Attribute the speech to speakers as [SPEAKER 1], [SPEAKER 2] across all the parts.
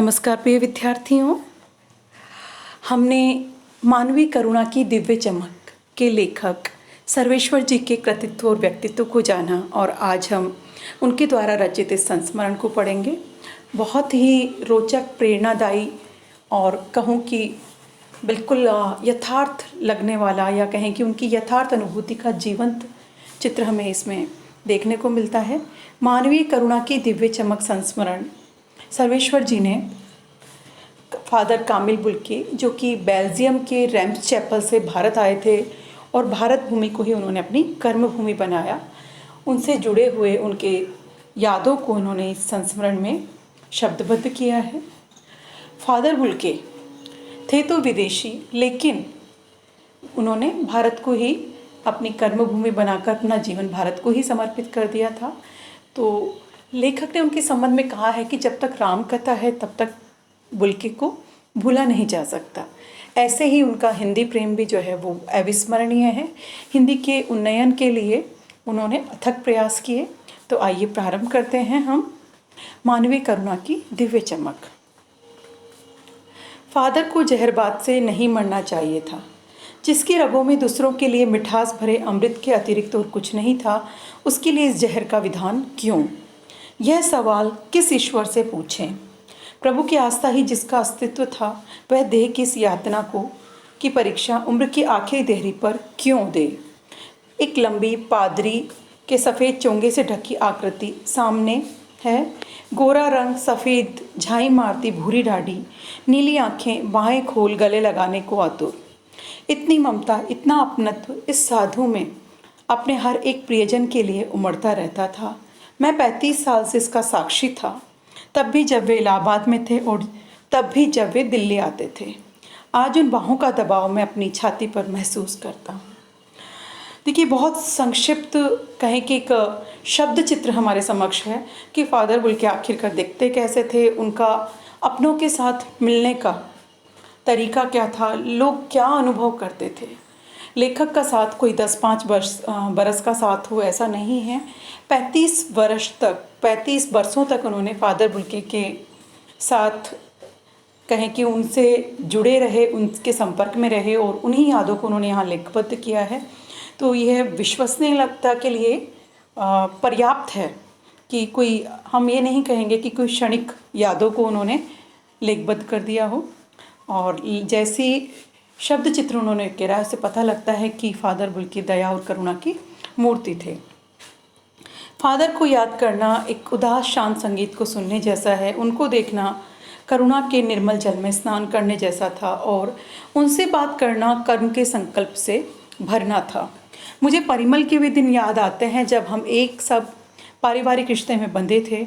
[SPEAKER 1] नमस्कार प्रिय विद्यार्थियों। हमने मानवीय करुणा की दिव्य चमक के लेखक सर्वेश्वर जी के कृतित्व और व्यक्तित्व को जाना और आज हम उनके द्वारा रचित इस संस्मरण को पढ़ेंगे। बहुत ही रोचक, प्रेरणादायी और कहूँ कि बिल्कुल यथार्थ लगने वाला या कहें कि उनकी यथार्थ अनुभूति का जीवंत चित्र हमें इसमें देखने को मिलता है। मानवीय करुणा की दिव्य चमक संस्मरण सर्वेश्वर जी ने फादर कामिल बुल्के, जो कि बेल्जियम के रैम्स चैपल से भारत आए थे और भारत भूमि को ही उन्होंने अपनी कर्म भूमि बनाया, उनसे जुड़े हुए उनके यादों को उन्होंने इस संस्मरण में शब्दबद्ध किया है। फादर बुल्के थे तो विदेशी, लेकिन उन्होंने भारत को ही अपनी कर्मभूमि बनाकर अपना जीवन भारत को ही समर्पित कर दिया था। तो लेखक ने उनके संबंध में कहा है कि जब तक राम कथा है तब तक बुल्के को भूला नहीं जा सकता। ऐसे ही उनका हिंदी प्रेम भी जो है वो अविस्मरणीय है। हिंदी के उन्नयन के लिए उन्होंने अथक प्रयास किए। तो आइए प्रारंभ करते हैं हम मानवीय करुणा की दिव्य चमक। फादर को जहरबाद से नहीं मरना चाहिए था। जिसकी रगों में दूसरों के लिए मिठास भरे अमृत के अतिरिक्त और कुछ नहीं था, उसके लिए इस जहर का विधान क्यों? यह सवाल किस ईश्वर से पूछें? प्रभु की आस्था ही जिसका अस्तित्व था, वह देह की इस यातना को की परीक्षा उम्र की आखिरी देहरी पर क्यों दे? एक लंबी पादरी के सफ़ेद चोंगे से ढकी आकृति सामने है। गोरा रंग, सफ़ेद झाई मारती भूरी दाढ़ी, नीली आंखें, बाहें खोल गले लगाने को आतुर। इतनी ममता, इतना अपनत्व इस साधु में अपने हर एक प्रियजन के लिए उमड़ता रहता था। मैं 35 साल से इसका साक्षी था, तब भी जब वे इलाहाबाद में थे और तब भी जब वे दिल्ली आते थे। आज उन बाहों का दबाव मैं अपनी छाती पर महसूस करता हूँ। देखिए, बहुत संक्षिप्त कहें कि एक शब्द चित्र हमारे समक्ष है कि फादर बुल्के आखिरकार दिखते कैसे थे, उनका अपनों के साथ मिलने का तरीका क्या था, लोग क्या अनुभव करते थे। लेखक का साथ कोई 10-5 बरस का साथ हो ऐसा नहीं है। 35 वर्षों तक उन्होंने फादर बुल्के के साथ कहें कि उनसे जुड़े रहे, उनके संपर्क में रहे और उन्हीं यादों को उन्होंने यहाँ लिखबद्ध किया है। तो यह विश्वसनीयता के लिए पर्याप्त है कि कोई, हम ये नहीं कहेंगे कि कोई क्षणिक यादों को उन्होंने लिखबद्ध कर दिया हो। और जैसी शब्द चित्र उन्होंने केरा, उससे पता लगता है कि फादर बुल्के दया और करुणा की मूर्ति थे। फादर को याद करना एक उदास शांत संगीत को सुनने जैसा है। उनको देखना करुणा के निर्मल जल में स्नान करने जैसा था और उनसे बात करना कर्म के संकल्प से भरना था। मुझे परिमल के वे दिन याद आते हैं जब हम एक सब पारिवारिक रिश्ते में बंधे थे,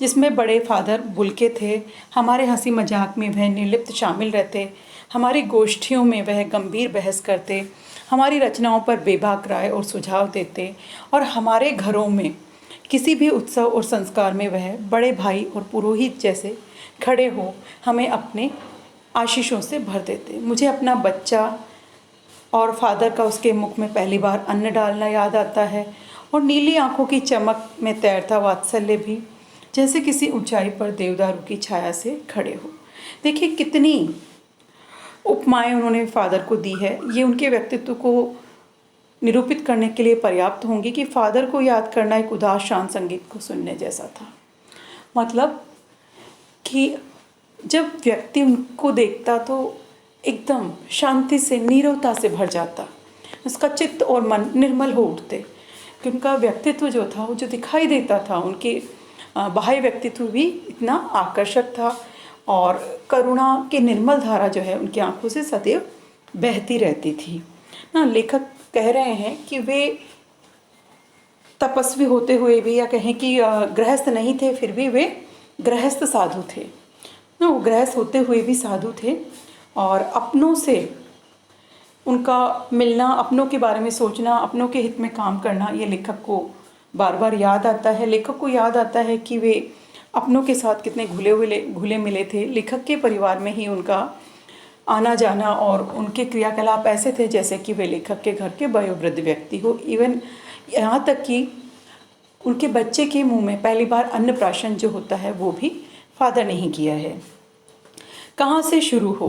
[SPEAKER 1] जिसमें बड़े फादर बुल्के थे। हमारे हंसी मजाक में वह निर्लिप्त शामिल रहते, हमारी गोष्ठियों में वह गंभीर बहस करते, हमारी रचनाओं पर बेबाक राय और सुझाव देते और हमारे घरों में किसी भी उत्सव और संस्कार में वह बड़े भाई और पुरोहित जैसे खड़े हो हमें अपने आशीषों से भर देते। मुझे अपना बच्चा और फादर का उसके मुख में पहली बार अन्न डालना याद आता है और नीली आंखों की चमक में तैरता वात्सल्य भी, जैसे किसी ऊंचाई पर देवदारू की छाया से खड़े हो। देखिए, कितनी उपमाएं उन्होंने फादर को दी है। ये उनके व्यक्तित्व को निरूपित करने के लिए पर्याप्त होंगी कि फादर को याद करना एक उदास शांत संगीत को सुनने जैसा था। मतलब कि जब व्यक्ति उनको देखता तो एकदम शांति से, नीरवता से भर जाता, उसका चित्त और मन निर्मल हो उठते कि उनका व्यक्तित्व जो था, वो जो दिखाई देता था, उनके बाह्य व्यक्तित्व भी इतना आकर्षक था और करुणा की निर्मल धारा जो है उनकी आंखों से सदैव बहती रहती थी ना। लेखक कह रहे हैं कि वे तपस्वी होते हुए भी, या कहें कि गृहस्थ नहीं थे, फिर भी वे गृहस्थ साधु थे ना। वो गृहस्थ होते हुए भी साधु थे और अपनों से उनका मिलना, अपनों के बारे में सोचना, अपनों के हित में काम करना, ये लेखक को बार बार याद आता है। लेखक को याद आता है कि वे अपनों के साथ कितने घुले मिले थे। लेखक के परिवार में ही उनका आना जाना और उनके क्रियाकलाप ऐसे थे जैसे कि वे लेखक के घर के वयोवृद्ध व्यक्ति हो। इवन यहाँ तक कि उनके बच्चे के मुंह में पहली बार अन्नप्राशन जो होता है वो भी फादर ने ही किया है। कहाँ से शुरू हो।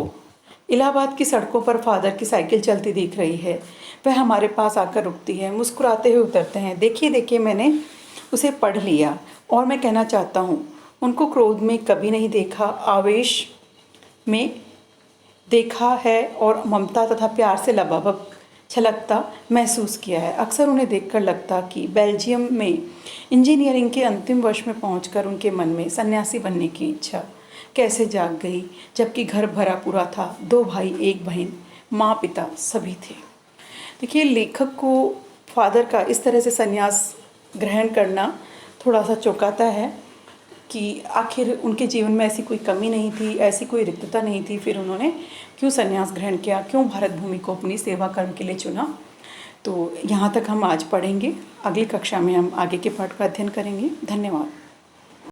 [SPEAKER 1] इलाहाबाद की सड़कों पर फादर की साइकिल चलती दिख रही है। वह हमारे पास आकर रुकती है, मुस्कुराते हुए उतरते हैं। देखिए देखिए, मैंने उसे पढ़ लिया और मैं कहना चाहता हूँ, उनको क्रोध में कभी नहीं देखा, आवेश में देखा है और ममता तथा प्यार से लबालब छलकता महसूस किया है। अक्सर उन्हें देखकर लगता कि बेल्जियम में इंजीनियरिंग के अंतिम वर्ष में पहुंचकर उनके मन में सन्यासी बनने की इच्छा कैसे जाग गई, जबकि घर भरा पूरा था, 2 भाई 1 बहन, माँ पिता सभी थे। देखिए, लेखक को फादर का इस तरह से संन्यास ग्रहण करना थोड़ा सा चौंकाता है कि आखिर उनके जीवन में ऐसी कोई कमी नहीं थी, ऐसी कोई रिक्तता नहीं थी, फिर उन्होंने क्यों संन्यास ग्रहण किया, क्यों भारत भूमि को अपनी सेवा कर्म के लिए चुना। तो यहाँ तक हम आज पढ़ेंगे। अगली कक्षा में हम आगे के पाठ का अध्ययन करेंगे। धन्यवाद।